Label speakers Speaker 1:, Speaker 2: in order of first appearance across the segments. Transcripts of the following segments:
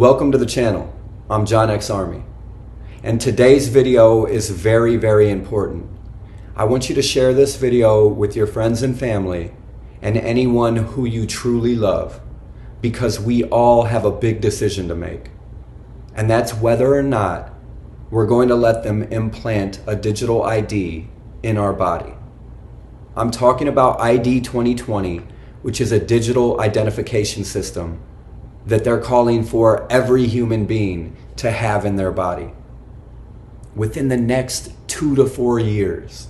Speaker 1: Welcome to the channel. I'm John X Army, and today's video is very, very important. I want you to share this video with your friends and family and anyone who you truly love, because we all have a big decision to make, and that's whether or not we're going to let them implant a digital ID in our body. I'm talking about ID 2020, which is a digital identification system that they're calling for every human being to have in their body within the next 2 to 4 years.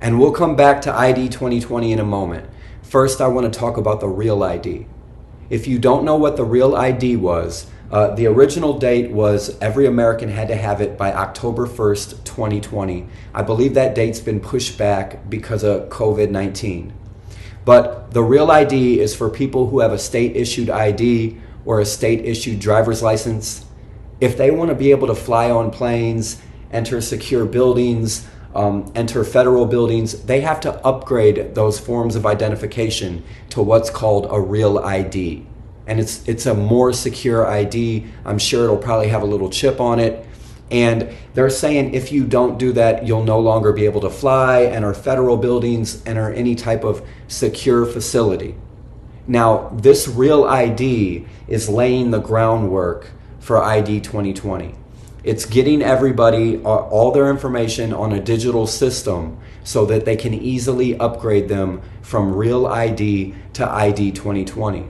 Speaker 1: And we'll come back to ID 2020 in a moment. First, I want to talk about the real ID. If you don't know what the real ID was, the original date was every American had to have it by October 1st, 2020. I believe that date's been pushed back because of COVID-19. But the real ID is for people who have a state-issued ID or a state-issued driver's license. If they want to be able to fly on planes, enter secure buildings, enter federal buildings, they have to upgrade those forms of identification to what's called a real ID. And it's a more secure ID. I'm sure it'll probably have a little chip on it. And they're saying if you don't do that, you'll no longer be able to fly, enter federal buildings, enter any type of secure facility. Now, this real ID is laying the groundwork for ID 2020. It's getting everybody all their information on a digital system so that they can easily upgrade them from real ID to ID 2020.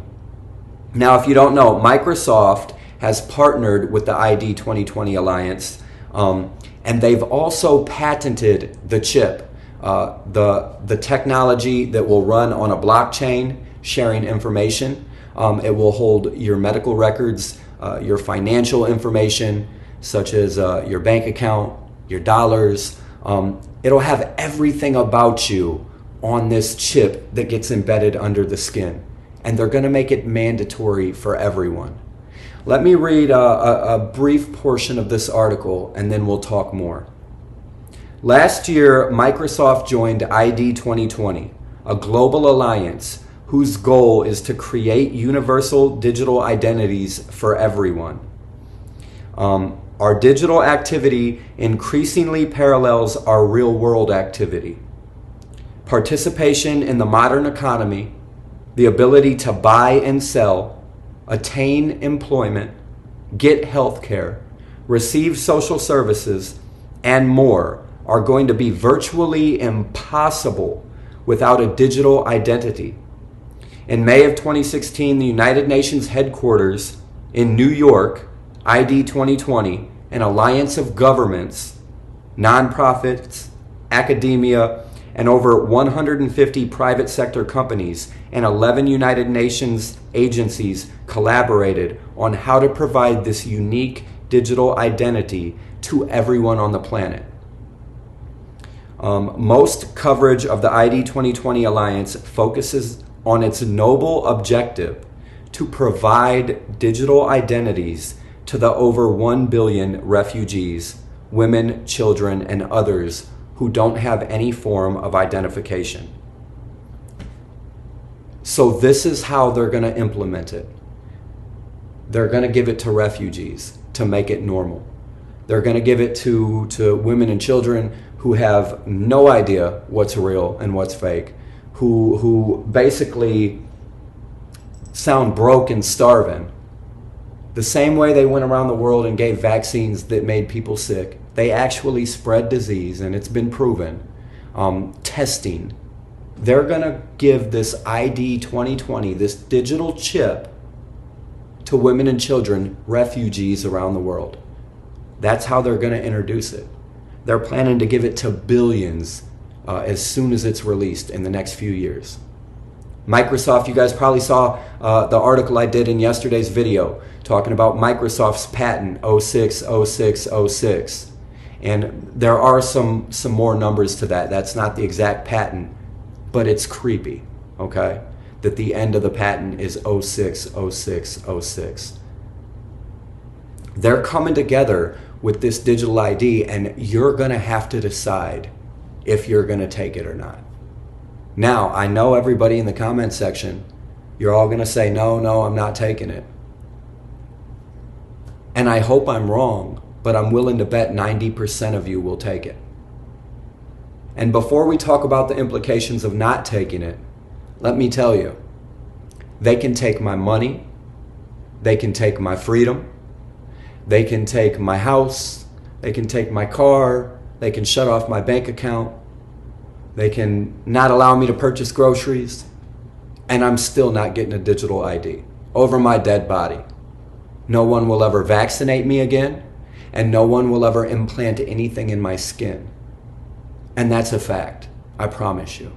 Speaker 1: Now, if you don't know, Microsoft has partnered with the ID 2020 Alliance, and they've also patented the chip, the technology that will run on a blockchain, sharing information. It will hold your medical records, your financial information, such as your bank account, your dollars. It'll have everything about you on this chip that gets embedded under the skin. And they're going to make it mandatory for everyone. Let me read a brief portion of this article, and then we'll talk more. Last year, Microsoft joined ID 2020, a global alliance whose goal is to create universal digital identities for everyone. Our digital activity increasingly parallels our real-world activity. Participation in the modern economy, the ability to buy and sell, attain employment, get health care, receive social services, and more are going to be virtually impossible without a digital identity. In May of 2016, the United Nations headquarters in New York, ID 2020, an alliance of governments, nonprofits, academia, and over 150 private sector companies and 11 United Nations agencies collaborated on how to provide this unique digital identity to everyone on the planet. Most coverage of the ID 2020 Alliance focuses on its noble objective to provide digital identities to the over 1 billion refugees, women, children, and others who don't have any form of identification. So this is how they're going to implement it. They're going to give it to refugees to make it normal. They're going to give it to women and children who have no idea what's real and what's fake, who basically sound broke and starving. The same way they went around the world and gave vaccines that made people sick, they actually spread disease, and it's been proven. Testing. They're going to give this ID 2020, this digital chip, to women and children, refugees around the world. That's how they're going to introduce it. They're planning to give it to billions as soon as it's released in the next few years. Microsoft, you guys probably saw the article I did in yesterday's video talking about Microsoft's patent 060606. And there are some more numbers to that. That's not the exact patent, but it's creepy, okay? That the end of the patent is 060606. They're coming together with this digital ID, and you're going to have to decide if you're going to take it or not. Now, I know everybody in the comment section, you're all going to say, no, I'm not taking it. And I hope I'm wrong, but I'm willing to bet 90% of you will take it. And before we talk about the implications of not taking it, let me tell you, they can take my money, they can take my freedom, they can take my house, they can take my car, they can shut off my bank account, they can not allow me to purchase groceries, and I'm still not getting a digital ID over my dead body. No one will ever vaccinate me again, and no one will ever implant anything in my skin. And that's a fact, I promise you.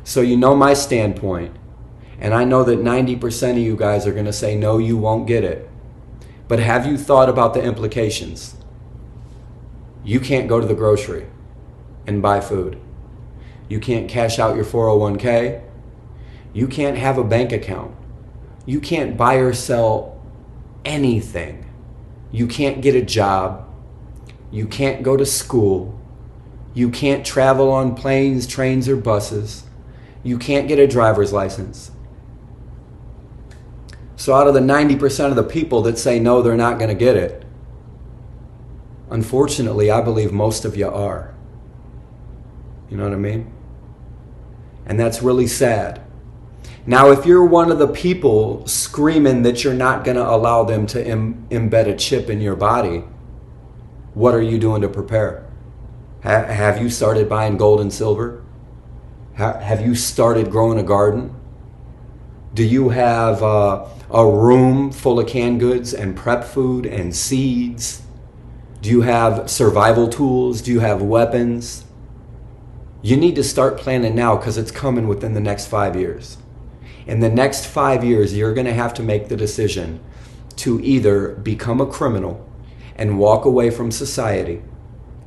Speaker 1: So you know my standpoint, and I know that 90% of you guys are going to say, no, you won't get it. But have you thought about the implications? You can't go to the grocery and buy food. You can't cash out your 401k. You can't have a bank account. You can't buy or sell anything. You can't get a job. You can't go to school. You can't travel on planes, trains, or buses. You can't get a driver's license. So out of the 90% of the people that say no, they're not going to get it, unfortunately, I believe most of you are. You know what I mean? And that's really sad. Now, if you're one of the people screaming that you're not going to allow them to embed a chip in your body, what are you doing to prepare? Have you started buying gold and silver? Have you started growing a garden? Do you have a room full of canned goods and prep food and seeds? Do you have survival tools? Do you have weapons? You need to start planning now, because it's coming within the next 5 years. In the next 5 years, you're going to have to make the decision to either become a criminal and walk away from society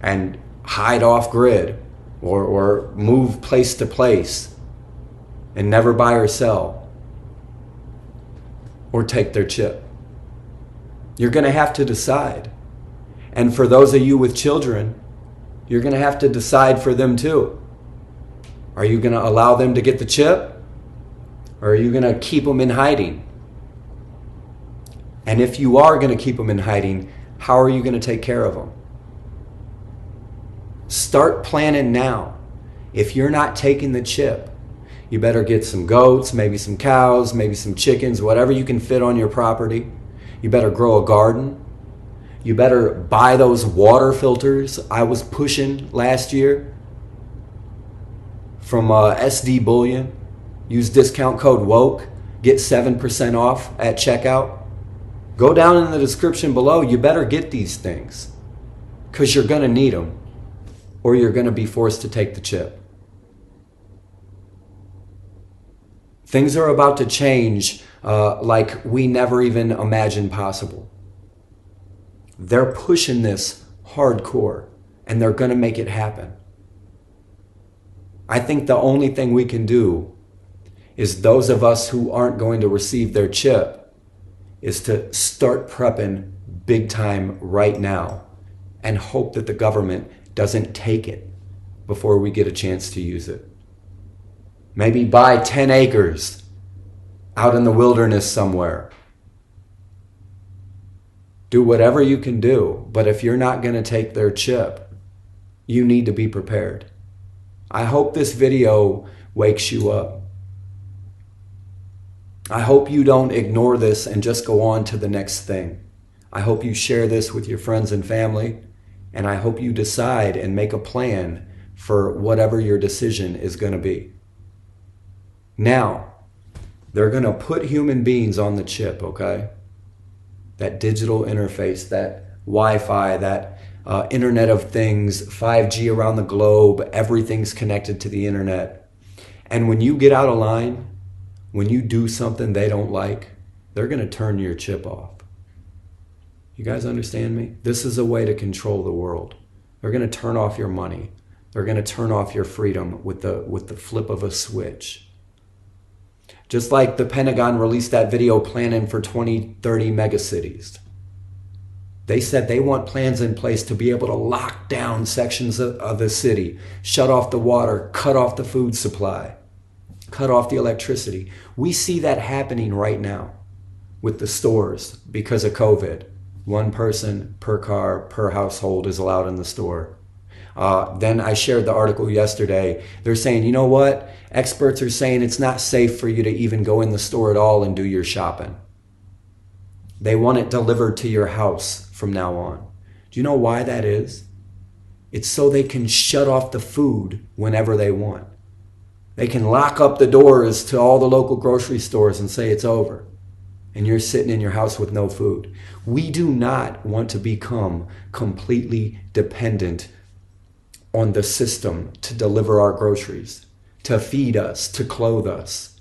Speaker 1: and hide off grid, or move place to place and never buy or sell, or take their chip. You're going to have to decide. And for those of you with children, you're going to have to decide for them too. Are you going to allow them to get the chip? Or are you going to keep them in hiding? And if you are going to keep them in hiding, how are you going to take care of them? Start planning now. If you're not taking the chip, you better get some goats, maybe some cows, maybe some chickens, whatever you can fit on your property. You better grow a garden. You better buy those water filters I was pushing last year from SD Bullion. Use discount code WOKE, get 7% off at checkout. Go down in the description below. You better get these things, because you're going to need them, or you're going to be forced to take the chip. Things are about to change like we never even imagined possible. They're pushing this hardcore, and they're going to make it happen. I think the only thing we can do is those of us who aren't going to receive their chip is to start prepping big time right now and hope that the government doesn't take it before we get a chance to use it. Maybe buy 10 acres out in the wilderness somewhere. Do whatever you can do, but if you're not going to take their chip, you need to be prepared. I hope this video wakes you up. I hope you don't ignore this and just go on to the next thing. I hope you share this with your friends and family, and I hope you decide and make a plan for whatever your decision is going to be. Now, they're going to put human beings on the chip, okay? That digital interface, that Wi-Fi, that Internet of Things, 5G around the globe, everything's connected to the internet. And when you get out of line, when you do something they don't like, they're going to turn your chip off. You guys understand me? This is a way to control the world. They're going to turn off your money. They're going to turn off your freedom with the flip of a switch. Just like the Pentagon released that video planning for 2030 megacities. They said they want plans in place to be able to lock down sections of the city, shut off the water, cut off the food supply, cut off the electricity. We see that happening right now. with the stores because of COVID. One person per car, per household is allowed in the store. Then I shared the article yesterday. They're saying, you know what? Experts are saying it's not safe for you to even go in the store at all and do your shopping. They want it delivered to your house from now on. Do you know why that is? It's so they can shut off the food whenever they want. They can lock up the doors to all the local grocery stores and say it's over. And you're sitting in your house with no food. We do not want to become completely dependent on the system to deliver our groceries, to feed us, to clothe us.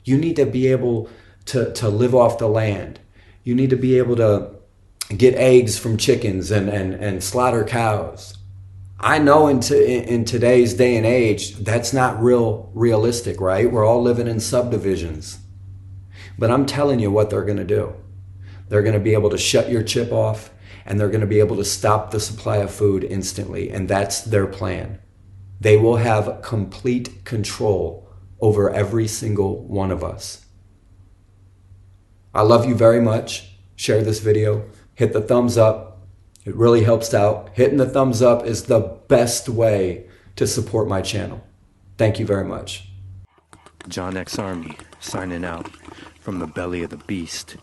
Speaker 1: You need to be able to live off the land. You need to be able to get eggs from chickens and slaughter cows. I know in today's day and age, that's not realistic, right? We're all living in subdivisions. But I'm telling you what they're going to do. They're going to be able to shut your chip off, and they're going to be able to stop the supply of food instantly. And that's their plan. They will have complete control over every single one of us. I love you very much. Share this video. Hit the thumbs up. It really helps out. Hitting the thumbs up is the best way to support my channel. Thank you very much.
Speaker 2: John X Army signing out from the belly of the beast.